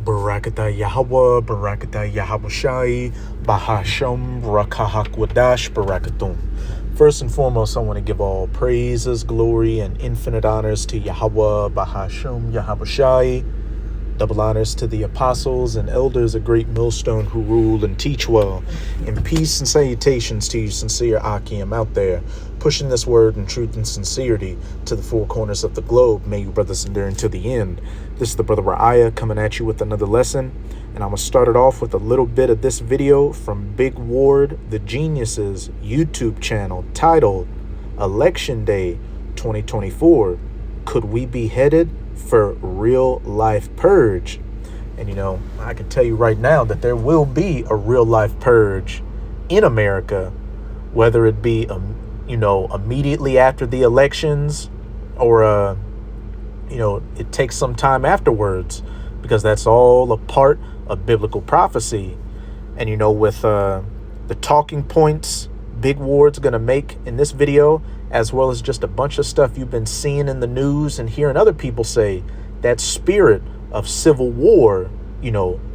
Barakatah Yahweh, Barakatah Yahawashi, Bahasham, Rakahakwadash, Barakatum. First and foremost, I want to give all praises, glory, and infinite honors to Yahweh, Bahasham, Yahawashi. Double honors to the apostles and elders of Great Millstone who rule and teach well. And peace and salutations to you, sincere Akim out there, pushing this word in truth and sincerity to the four corners of the globe. May you brothers endure until the end. This is the brother Ra'aya coming at you with another lesson. And I'm going to start it off with a little bit of this video from Big Ward, the Geniuses YouTube channel titled Election Day 2024. Could we be headed for real life purge? And I can tell you right now that there will be a real life purge in America, whether it be immediately after the elections or it takes some time afterwards, because that's all a part of biblical prophecy. And with the talking points Big Ward's gonna make in this video, as well as just a bunch of stuff you've been seeing in the news and hearing other people say, that spirit of civil war,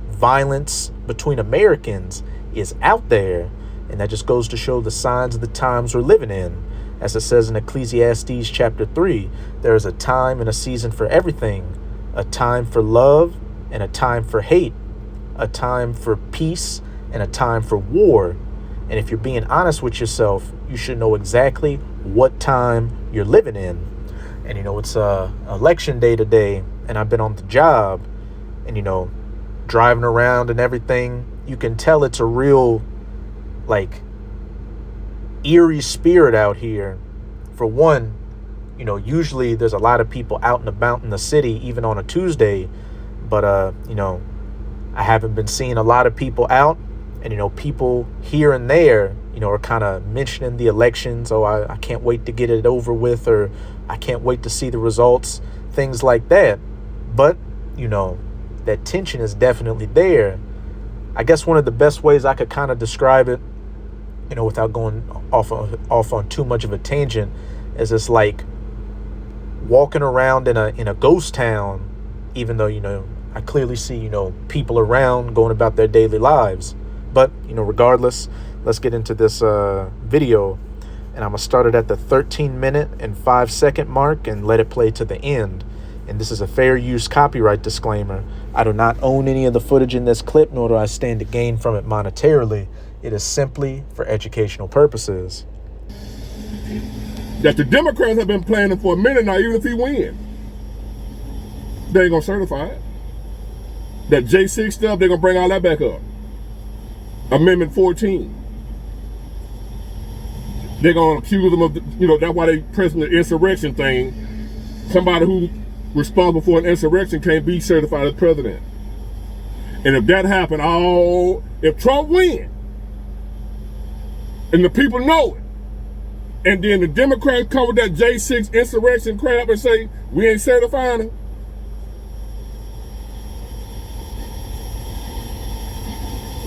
violence between Americans is out there. And that just goes to show the signs of the times we're living in. As it says in Ecclesiastes chapter 3, there is a time and a season for everything, a time for love and a time for hate, a time for peace and a time for war. And if you're being honest with yourself, you should know exactly what time you're living in. And it's election day today, and I've been on the job, and driving around and everything. You can tell it's a real eerie spirit out here. For one, usually there's a lot of people out and about in the city, even on a Tuesday, but I haven't been seeing a lot of people out. And people here and there are kind of mentioning the elections. Oh, I can't wait to get it over with, or I can't wait to see the results, things like that. But that tension is definitely there. I guess one of the best ways I could kind of describe it, without going off on too much of a tangent, is it's like walking around in a ghost town, even though I clearly see people around going about their daily lives. But regardless, let's get into this video, and I'm gonna start it at the 13-minute and 5-second mark and let it play to the end. And this is a fair use copyright disclaimer. I do not own any of the footage in this clip, nor do I stand to gain from it monetarily. It is simply for educational purposes. That the Democrats have been planning for a minute now, even if he wins. They ain't gonna certify it. That J6 stuff, they're gonna bring all that back up. Amendment 14. They're gonna accuse them of, that's why they pressing the insurrection thing. Somebody who responsible for an insurrection can't be certified as president. And if that happened, if Trump wins, and the people know it, and then the Democrats come with that J6 insurrection crap and say, we ain't certifying it.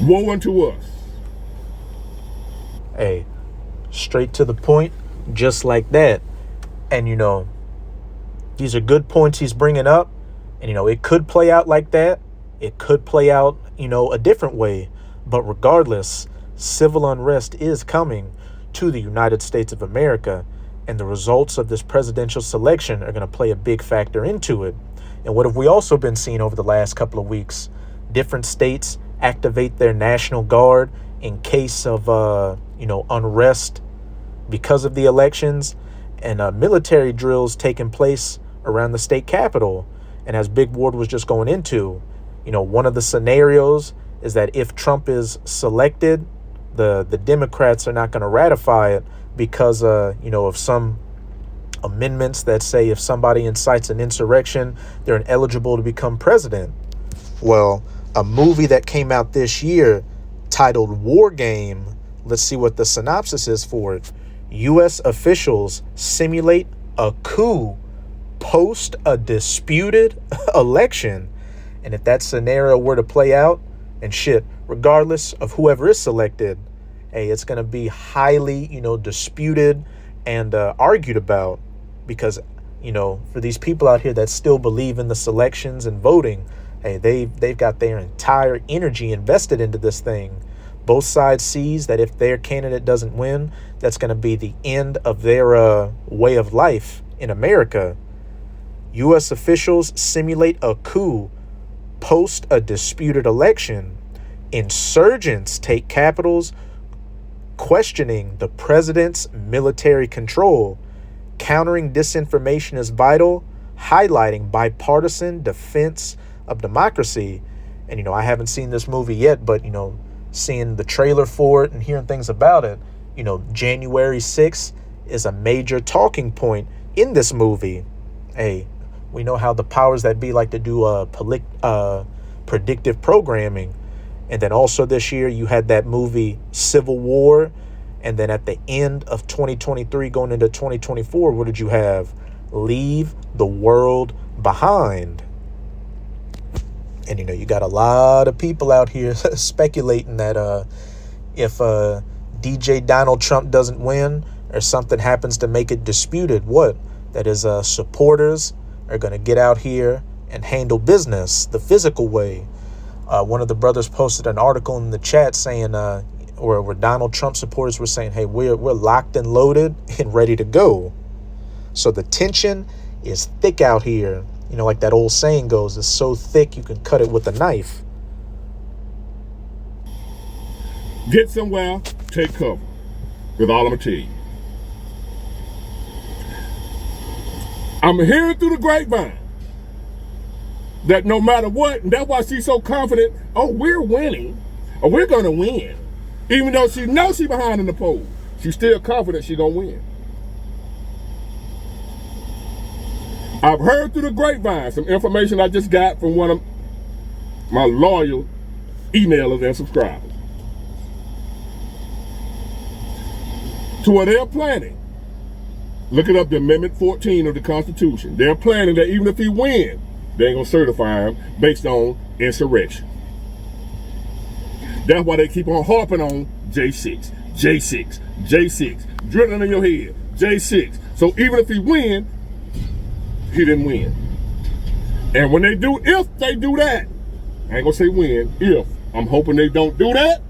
Woe unto us. Hey, straight to the point, just like that. And these are good points he's bringing up. And it could play out like that. It could play out a different way. But regardless, civil unrest is coming to the United States of America, and the results of this presidential selection are going to play a big factor into it. And what have we also been seeing over the last couple of weeks? Different states activate their National Guard in case of unrest because of the elections, and military drills taking place around the state capitol. And as Big Ward was just going into, one of the scenarios is that if Trump is selected, the Democrats are not going to ratify it because of some amendments that say if somebody incites an insurrection, they're ineligible to become president. Well, a movie that came out this year titled War Game, let's see what the synopsis is for it. U.S. officials simulate a coup post a disputed election. And if that scenario were to play out, and regardless of whoever is selected, hey, it's going to be highly, disputed and argued about, because, for these people out here that still believe in the selections and voting, Hey, they've got their entire energy invested into this thing. Both sides sees that if their candidate doesn't win, that's going to be the end of their way of life in America. U.S. officials simulate a coup post a disputed election. Insurgents take capitals, questioning the president's military control. Countering disinformation is vital, highlighting bipartisan defense of democracy. And, I haven't seen this movie yet, but, seeing the trailer for it and hearing things about it, January 6th is a major talking point in this movie. Hey, we know how the powers that be like to do predictive programming. And then also this year, you had that movie Civil War. And then at the end of 2023, going into 2024, what did you have? Leave the World Behind. And, you got a lot of people out here speculating that if DJ Donald Trump doesn't win or something happens to make it disputed, that is supporters are going to get out here and handle business the physical way. One of the brothers posted an article in the chat saying, where Donald Trump supporters were saying, hey, we're locked and loaded and ready to go. So the tension is thick out here. Like that old saying goes, it's so thick you can cut it with a knife. Get somewhere, take cover. That's all I'm going to tell you. I'm hearing through the grapevine that no matter what, and that's why she's so confident, we're winning, or we're going to win. Even though she knows she's behind in the poll, she's still confident she's going to win. I've heard through the grapevine some information I just got from one of my loyal emailers and subscribers. To what they're planning. Look it up, the Amendment 14 of the Constitution. They're planning that even if he wins, they ain't gonna certify him based on insurrection. That's why they keep on harping on J6, J6, J6, drilling in your head, J6. So even if he wins, he didn't win. And when if they do that, I ain't gonna say when, if, I'm hoping they don't do that.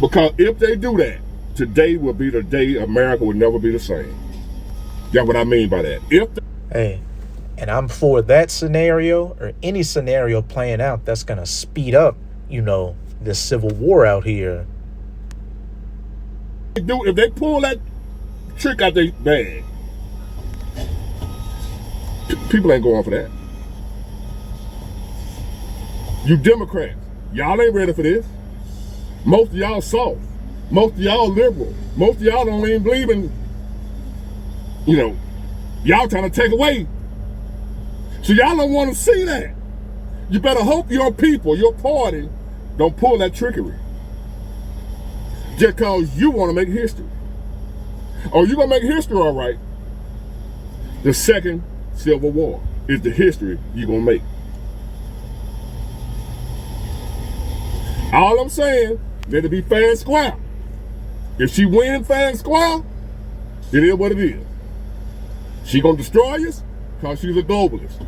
Because if they do that, today will be the day America will never be the same. That's what I mean by that. Hey, and I'm for that scenario or any scenario playing out that's gonna speed up, this civil war out here. If they pull that trick out their bag, people ain't going for that. You Democrats, y'all ain't ready for this. Most of y'all soft. Most of y'all liberal. Most of y'all don't even believe in, y'all trying to take away. So y'all don't want to see that. You better hope your people, your party, don't pull that trickery. Just because you want to make history. Oh, you're going to make history all right. The second Civil War is the history you're going to make. All I'm saying, let it be fair and square. If she wins fair and square, it is what it is. She going to destroy us because she's a globalist.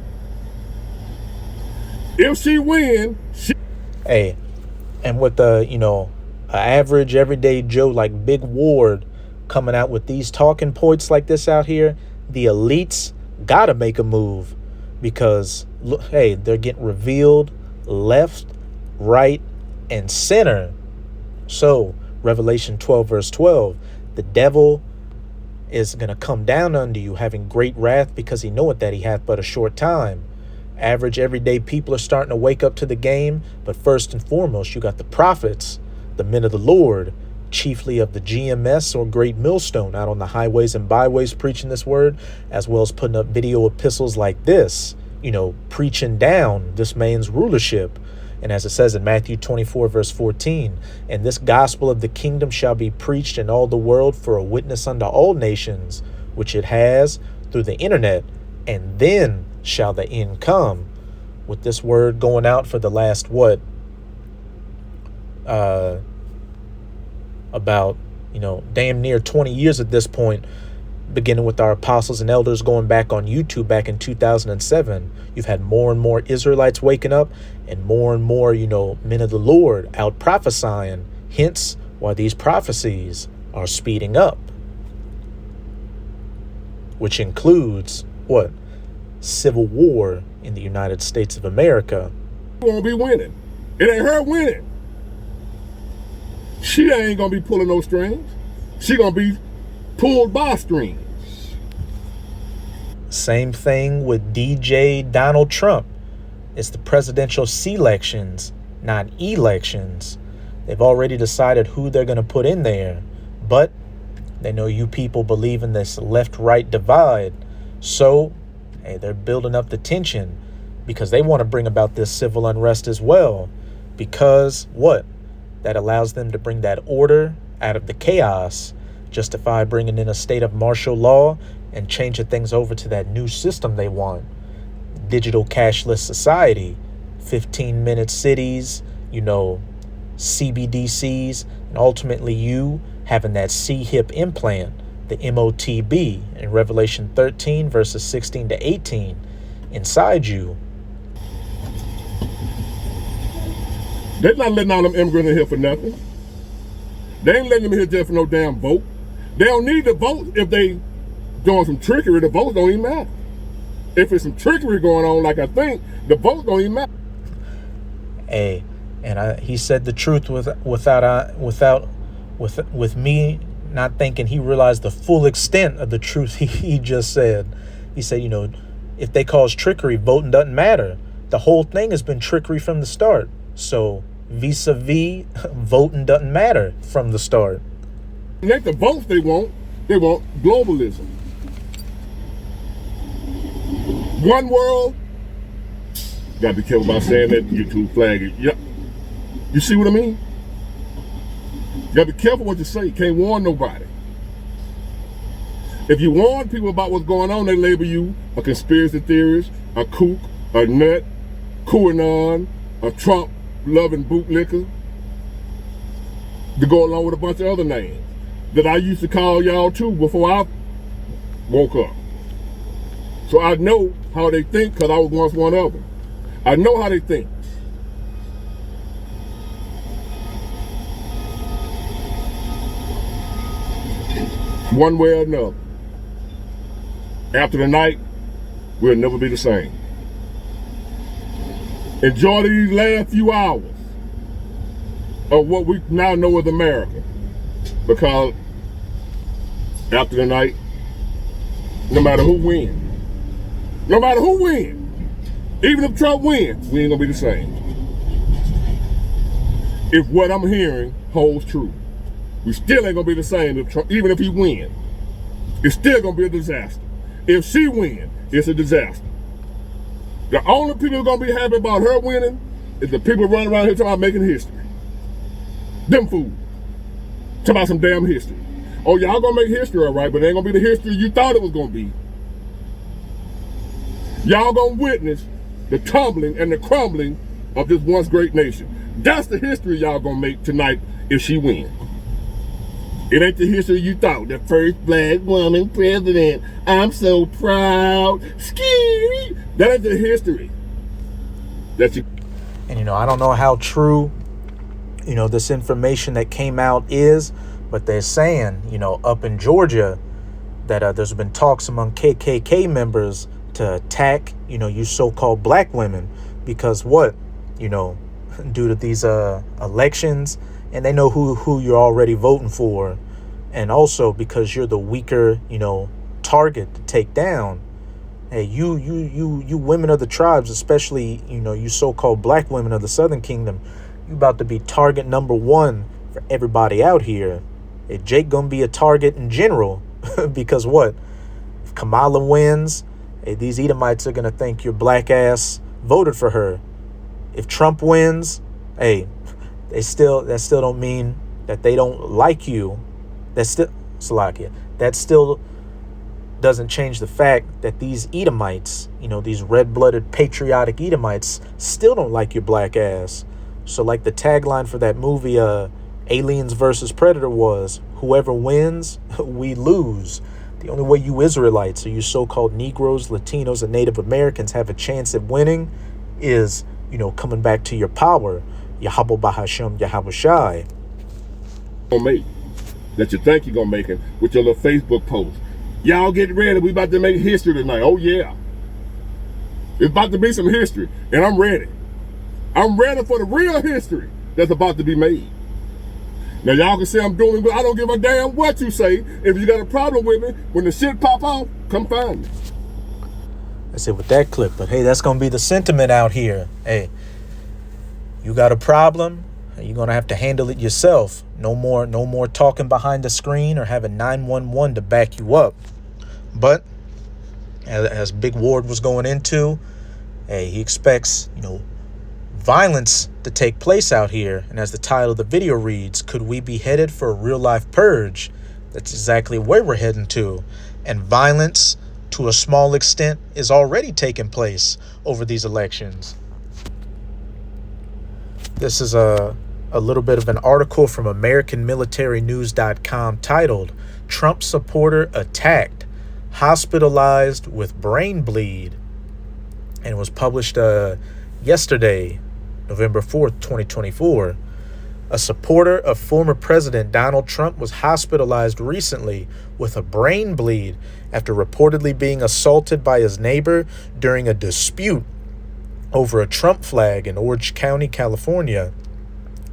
If she wins, Hey, and with the, average everyday Joe like Big Ward coming out with these talking points like this out here, the elites gotta make a move because, look, hey, they're getting revealed left, right, and center. So, Revelation 12, verse 12, the devil is going to come down unto you, having great wrath, because he knoweth that he hath but a short time. Average everyday people are starting to wake up to the game, but first and foremost, you got the prophets, the men of the Lord, chiefly of the GMS or Great Millstone, out on the highways and byways preaching this word, as well as putting up video epistles like this, preaching down this man's rulership. And as it says in Matthew 24, verse 14, and this gospel of the kingdom shall be preached in all the world for a witness unto all nations, which it has through the internet, and then shall the end come. With this word going out for the last, about, damn near 20 years at this point, beginning with our apostles and elders going back on YouTube back in 2007, you've had more and more Israelites waking up and more, men of the Lord out prophesying. Hence why these prophecies are speeding up, which includes what? Civil war in the United States of America. Won't be winning. It ain't her winning. She ain't gonna be pulling no strings. She gonna be pulled by strings. Same thing with DJ Donald Trump. It's the presidential selections, not elections. They've already decided who they're going to put in there, but they know you people believe in this left-right divide. So, hey, they're building up the tension because they want to bring about this civil unrest as well. Because what? That allows them to bring that order out of the chaos, justify bringing in a state of martial law and changing things over to that new system they want. Digital cashless society, 15-minute cities, CBDCs, and ultimately you having that C-hip implant, the MOTB, in Revelation 13, verses 16 to 18, inside you. They're not letting all them immigrants in here for nothing. They ain't letting them in here just for no damn vote. They don't need to vote if they doing some trickery. The votes don't even matter. If it's some trickery going on, like I think, the votes don't even matter. Hey, and he said the truth with me not thinking he realized the full extent of the truth he just said. He said, if they cause trickery, voting doesn't matter. The whole thing has been trickery from the start. So vis-a-vis, voting doesn't matter from the start. It ain't the votes they want globalism. One world. Gotta be careful about saying that. YouTube flag it. Yep. You see what I mean? You gotta be careful what you say. You can't warn nobody. If you warn people about what's going on, they label you a conspiracy theorist, a kook, a nut, QAnon, a Trump loving bootlicker, to go along with a bunch of other names that I used to call y'all too before I woke up. So I know how they think because I was once one of them. I know how they think. One way or another. After the night, we'll never be the same. Enjoy these last few hours of what we now know as America. Because after the night, no matter who wins, even if Trump wins, we ain't gonna be the same. If what I'm hearing holds true, we still ain't gonna be the same if Trump, even if he wins. It's still gonna be a disaster. If she wins, it's a disaster. The only people who are gonna be happy about her winning is the people running around here talking about making history. Them fools. Talking about some damn history. Oh, y'all gonna make history, all right, but it ain't gonna be the history you thought it was gonna be. Y'all gonna witness the tumbling and the crumbling of this once great nation. That's the history y'all gonna make tonight if she wins. It ain't the history you thought. The first black woman president. I'm so proud. Scary. That ain't the history. That you. And I don't know how true, this information that came out is, but they're saying, up in Georgia, that there's been talks among KKK members to attack, you so-called black women because what, due to these elections, and they know who you're already voting for, and also because you're the weaker, target to take down. Hey, you women of the tribes, especially, you so-called black women of the Southern Kingdom, you about to be target number one for everybody out here. Hey, Jake gonna be a target in general because what? If Kamala wins, hey, these Edomites are gonna think your black ass voted for her. If Trump wins, hey, that still don't mean that they don't like you. That still doesn't change the fact that these Edomites, these red-blooded patriotic Edomites, still don't like your black ass. So like the tagline for that movie, Aliens versus Predator was, whoever wins, we lose. The only way you Israelites or you so-called Negroes, Latinos, and Native Americans have a chance at winning is, coming back to your power. Yahweh Bahashem Yahabushai. Gonna make that you think you're gonna make it with your little Facebook post. Y'all get ready. We about to make history tonight. Oh yeah. It's about to be some history. And I'm ready. I'm ready for the real history that's about to be made. Now y'all can say I'm doing it, but I don't give a damn what you say. If you got a problem with me, when the shit pop off, come find me. That's it with that clip. But hey, that's going to be the sentiment out here. Hey, you got a problem, you're going to have to handle it yourself. No more talking behind the screen or having 911 to back you up. But as Big Ward was going into, hey, he expects, violence to take place out here. And as the title of the video reads, could we be headed for a real life purge? That's exactly where we're heading to. And violence, to a small extent, is already taking place over these elections. This is a little bit of an article from AmericanMilitaryNews.com titled, Trump supporter attacked, hospitalized with brain bleed. And it was published yesterday, November 4th, 2024. A supporter of former President Donald Trump was hospitalized recently with a brain bleed after reportedly being assaulted by his neighbor during a dispute over a Trump flag in Orange County, California.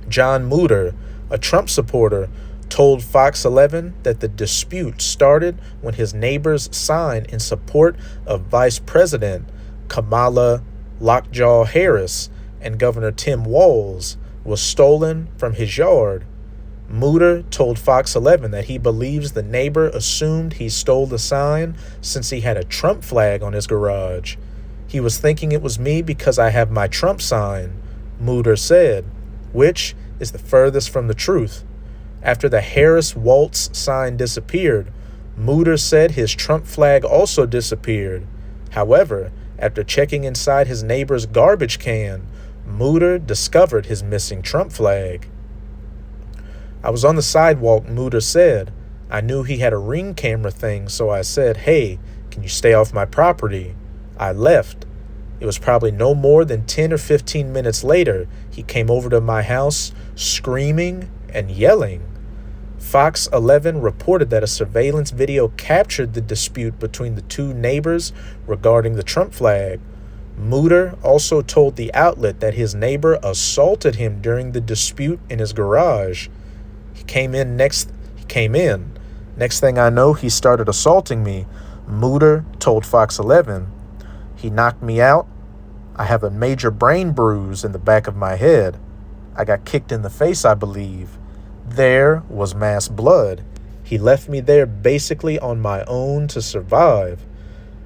John Mutter, a Trump supporter, told Fox 11 that the dispute started when his neighbor's sign in support of Vice President Kamala Lockjaw Harris and Governor Tim Walz was stolen from his yard. Mutter told Fox 11 that he believes the neighbor assumed he stole the sign since he had a Trump flag on his garage. He was thinking it was me because I have my Trump sign, Mutter said, which is the furthest from the truth. After the Harris-Walz sign disappeared, Mutter said his Trump flag also disappeared. However, after checking inside his neighbor's garbage can, Mutter discovered his missing Trump flag. I was on the sidewalk, Mutter said. I knew he had a Ring camera thing, so I said, hey, can you stay off my property? I left. It was probably no more than 10 or 15 minutes later, he came over to my house, screaming and yelling. Fox 11 reported that a surveillance video captured the dispute between the two neighbors regarding the Trump flag. Mutter also told the outlet that his neighbor assaulted him during the dispute in his garage. He came in. Next thing I know, he started assaulting me, Mutter told Fox 11. He knocked me out. I have a major brain bruise in the back of my head. I got kicked in the face, I believe. There was mass blood. He left me there basically on my own to survive.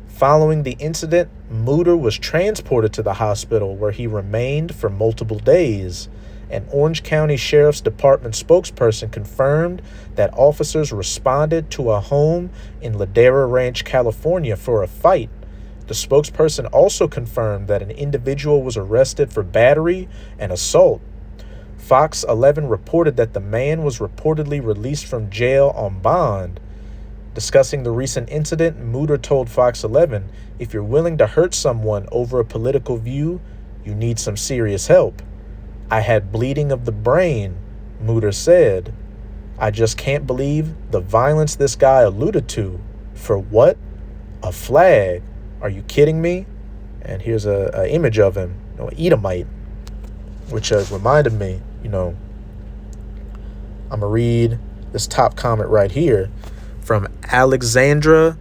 Following the incident, Mutter was transported to the hospital where he remained for multiple days. An Orange County Sheriff's Department spokesperson confirmed that officers responded to a home in Ladera Ranch, California for a fight. The spokesperson also confirmed that an individual was arrested for battery and assault. Fox 11 reported that the man was reportedly released from jail on bond. Discussing the recent incident, Mutter told Fox 11, if you're willing to hurt someone over a political view, you need some serious help. I had bleeding of the brain, Mutter said. I just can't believe the violence this guy alluded to. For what? A flag. Are you kidding me? And here's a image of him, an Edomite, which reminded me, I'm going to read this top comment right here from Alexandra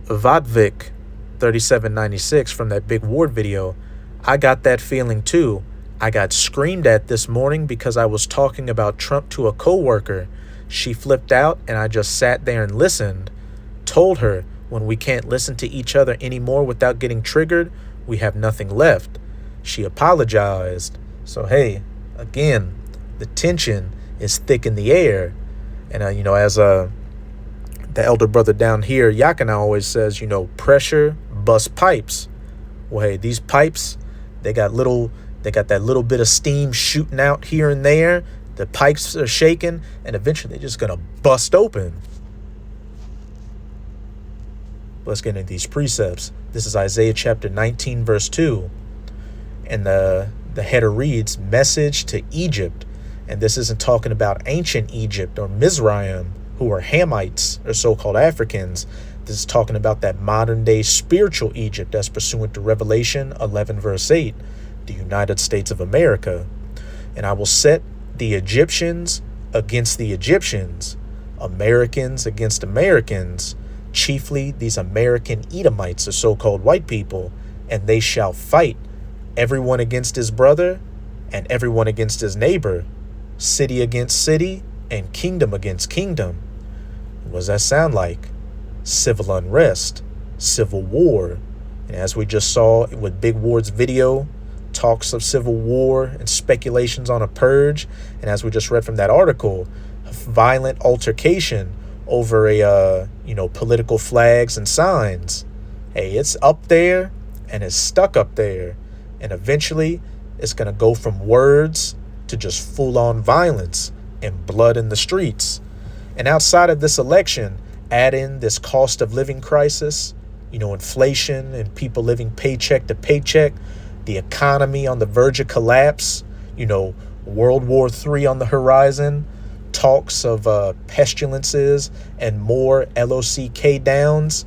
Vodvik, 3796, from that Big Ward video. I got that feeling too. I got screamed at this morning because I was talking about Trump to a coworker. She flipped out and I just sat there and listened. Told her, when we can't listen to each other anymore without getting triggered, we have nothing left. She apologized. So, hey, again, the tension is thick in the air. And, as the elder brother down here, Yakina, always says, pressure busts pipes. Well, hey, these pipes, they got that little bit of steam shooting out here and there. The pipes are shaking, and eventually they're just going to bust open. Let's get into these precepts. This is Isaiah chapter 19, verse 2. And the header reads, Message to Egypt. And this isn't talking about ancient Egypt or Mizraim, who are Hamites or so-called Africans. This is talking about that modern-day spiritual Egypt that's pursuant to Revelation 11, verse 8, the United States of America. And I will set the Egyptians against the Egyptians, Americans against Americans, chiefly these American Edomites, or so-called white people, and they shall fight, everyone against his brother and everyone against his neighbor, city against city and kingdom against kingdom. What does that sound like? Civil unrest, civil war. And as we just saw with Big Ward's video, talks of civil war and speculations on a purge. And as we just read from that article, violent altercation over political flags and signs. Hey, it's up there and it's stuck up there. And eventually it's going to go from words to just full-on violence and blood in the streets. And outside of this election, add in this cost of living crisis, inflation and people living paycheck to paycheck, the economy on the verge of collapse, World War III on the horizon, talks of pestilences and more LOCK downs.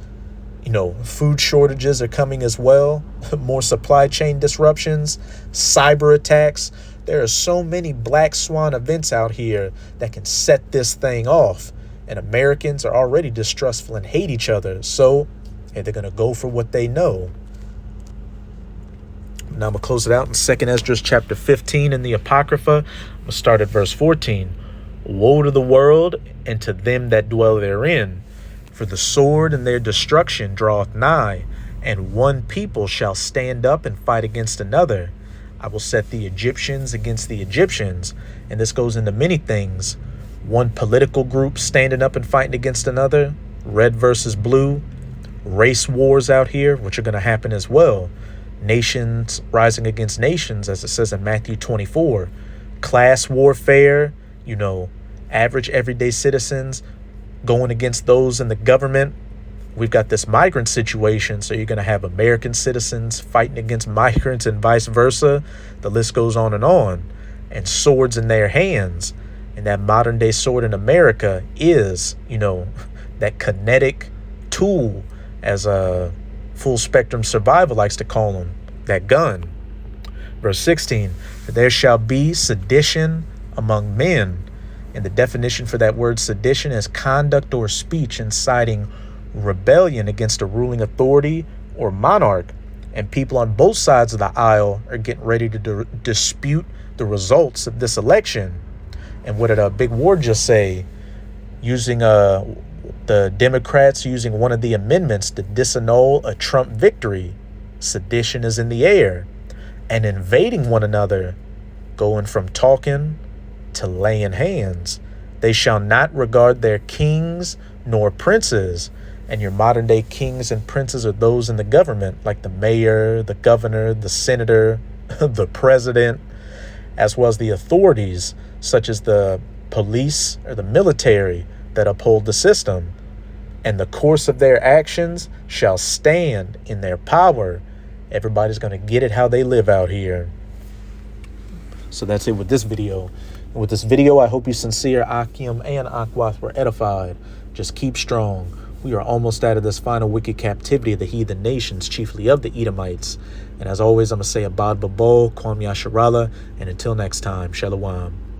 Food shortages are coming as well, more supply chain disruptions, cyber attacks. There are so many black swan events out here that can set this thing off. And Americans are already distrustful and hate each other. So, hey, they're going to go for what they know. Now I'm going to close it out in 2nd Esdras chapter 15 in the Apocrypha. I'm going to start at verse 14. Woe to the world and to them that dwell therein. For the sword and their destruction draweth nigh, and one people shall stand up and fight against another. I will set the Egyptians against the Egyptians. And this goes into many things. One political group standing up and fighting against another. Red versus blue. Race wars out here, which are going to happen as well. Nations rising against nations, as it says in Matthew 24. Class warfare, average everyday citizens going against those in the government. We've got this migrant situation, so you're going to have American citizens fighting against migrants and vice versa. The list goes on. And swords in their hands. And that modern day sword in America is, that kinetic tool, as a Full Spectrum Survival likes to call them, that gun. Verse 16, there shall be sedition among men. And the definition for that word sedition is conduct or speech inciting rebellion against a ruling authority or monarch. And people on both sides of the aisle are getting ready to dispute the results of this election. And what did Big Ward just say? Using the Democrats using one of the amendments to disannul a Trump victory. Sedition is in the air. And invading one another, going from talking to laying hands. They shall not regard their kings nor princes. And your modern day kings and princes are those in the government, like the mayor, the governor, the senator, the president, as well as the authorities, such as the police or the military that uphold the system. And the course of their actions shall stand in their power. Everybody's going to get it how they live out here. So that's it with this video. And with this video, I hope you sincere Akim and Akwath were edified. Just keep strong. We are almost out of this final wicked captivity of the heathen nations, chiefly of the Edomites. And as always, I'm going to say Abad Babol, Kwam Yasharala, and until next time, Shalom.